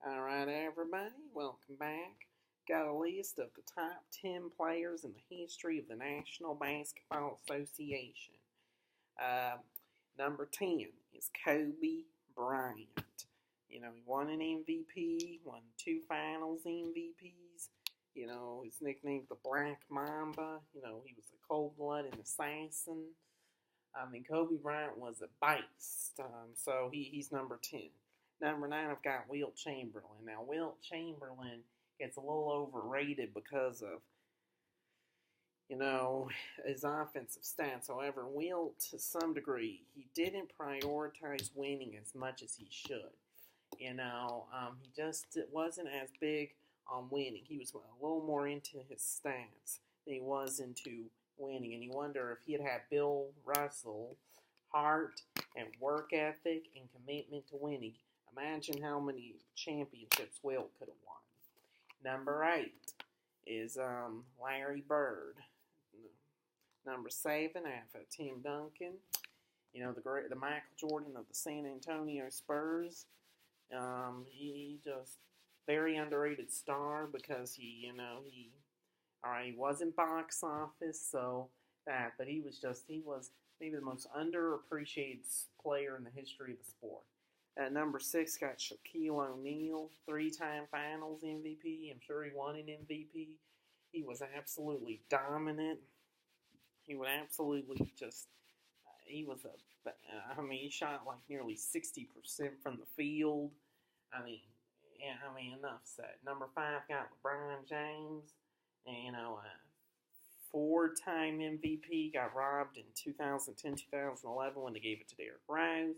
Alright, everybody, welcome back. Got a list of the top 10 players in the history of the National Basketball Association. Uh, Number 10 is Kobe Bryant. He won an MVP, won two finals MVPs. He's nicknamed the Black Mamba. He was a cold-blooded assassin. Kobe Bryant was a beast. So he's number 10. Number 9, I've got Wilt Chamberlain. Now, Wilt Chamberlain gets a little overrated because of, his offensive stats. However, Wilt, to some degree, he didn't prioritize winning as much as he should. He just wasn't as big on winning. He was a little more into his stats than he was into winning. And you wonder if he had Bill Russell, heart and work ethic and commitment to winning. Imagine how many championships Wilt could have won. Number 8 is Larry Bird. Number 7, I have Tim Duncan. The Michael Jordan of the San Antonio Spurs. He just very underrated star because he wasn't box office, but he was maybe the most underappreciated player in the history of the sport. At number 6, got Shaquille O'Neal, 3-time Finals MVP. I'm sure he won an MVP. He was absolutely dominant. He would absolutely he shot like nearly 60% from the field. Enough said. Number 5, got LeBron James. 4-time MVP, got robbed in 2010-2011 when they gave it to Derrick Rose.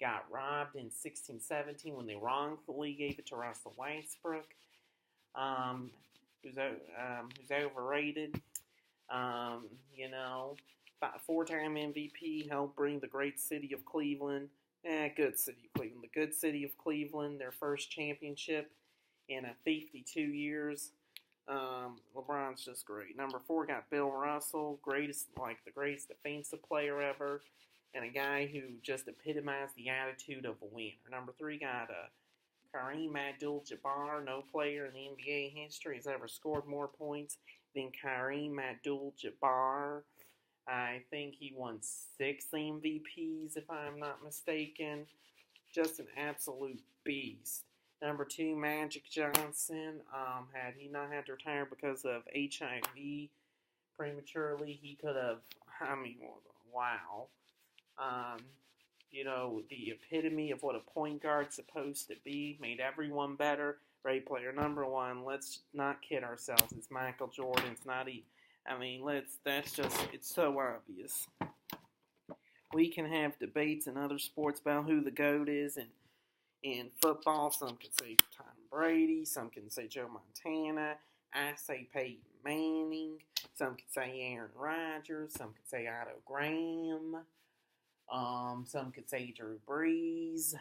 Got robbed in 16-17 when they wrongfully gave it to Russell Westbrook, who's overrated. 4-time MVP, helped bring the great city of Cleveland, good city of Cleveland, the good city of Cleveland, their first championship in 52 years. LeBron's just great. Number 4 got Bill Russell, the greatest defensive player ever, and a guy who just epitomized the attitude of a winner. Number 3 got Kareem Abdul-Jabbar. No player in the NBA history has ever scored more points than Kareem Abdul-Jabbar. I think he won 6 MVPs, if I'm not mistaken. Just an absolute beast. Number 2, Magic Johnson. Had he not had to retire because of HIV prematurely, he could have, wow. The epitome of what a point guard's supposed to be, made everyone better. Great player. Number 1, let's not kid ourselves. It's Michael Jordan. It's not it's so obvious. We can have debates in other sports about who the GOAT is, and in football, some could say Tom Brady, some can say Joe Montana, I say Peyton Manning, some could say Aaron Rodgers, some could say Otto Graham, some could say Drew Brees.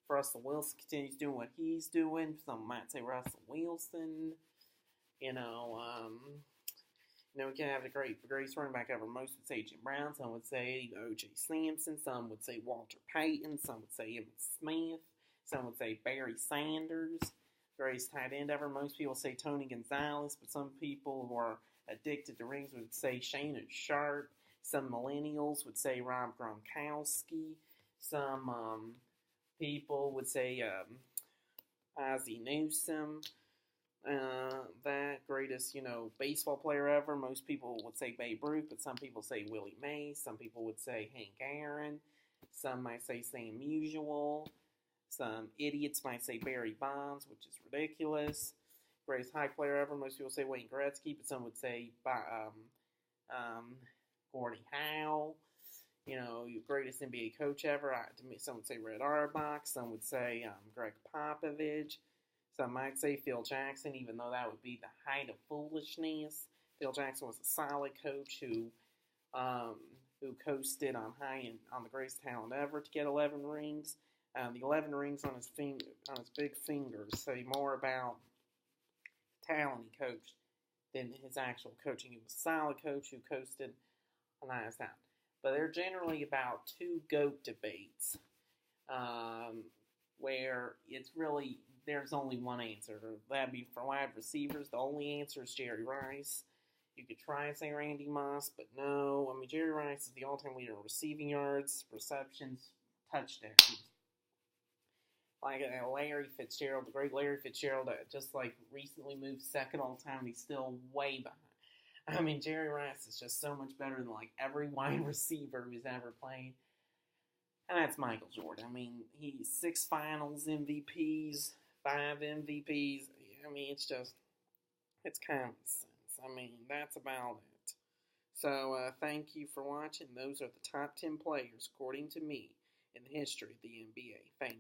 Russell Wilson continues doing what he's doing. Some might say Russell Wilson. We can have the greatest running back ever. Most would say Jim Brown. Some would say O.J. Simpson. Some would say Walter Payton. Some would say Emmitt Smith. Some would say Barry Sanders. Greatest tight end ever. Most people say Tony Gonzalez, but some people who are addicted to rings would say Shannon Sharp. Some millennials would say Rob Gronkowski. Some people would say Ozzie Newsome. That greatest, baseball player ever. Most people would say Babe Ruth, but some people say Willie Mays. Some people would say Hank Aaron. Some might say Sam Musial. Some idiots might say Barry Bonds, which is ridiculous. Greatest high player ever. Most people say Wayne Gretzky, but some would say Gordie Howe. Greatest NBA coach ever. Some would say Red Auerbach. Some would say Greg Popovich. Some might say Phil Jackson, even though that would be the height of foolishness. Phil Jackson was a solid coach who coasted on on the greatest talent ever to get 11 rings. The 11 rings on his big fingers say more about talent he coached than his actual coaching. He was a solid coach who coasted on that. But they're generally about 2 GOAT debates. where it's really, there's only one answer. That'd be for wide receivers. The only answer is Jerry Rice. You could try and say Randy Moss, but no. I mean, Jerry Rice is the all-time leader in receiving yards, receptions, touchdowns. Like Larry Fitzgerald, the great Larry Fitzgerald, just like recently moved second all time, and he's still way behind. I mean, Jerry Rice is just so much better than like every wide receiver who's ever played. And that's Michael Jordan. I mean, he's 6 finals MVPs, 5 MVPs. I mean, it's common sense. I mean, that's about it. So, thank you for watching. Those are the top 10 players, according to me, in the history of the NBA. Thank you.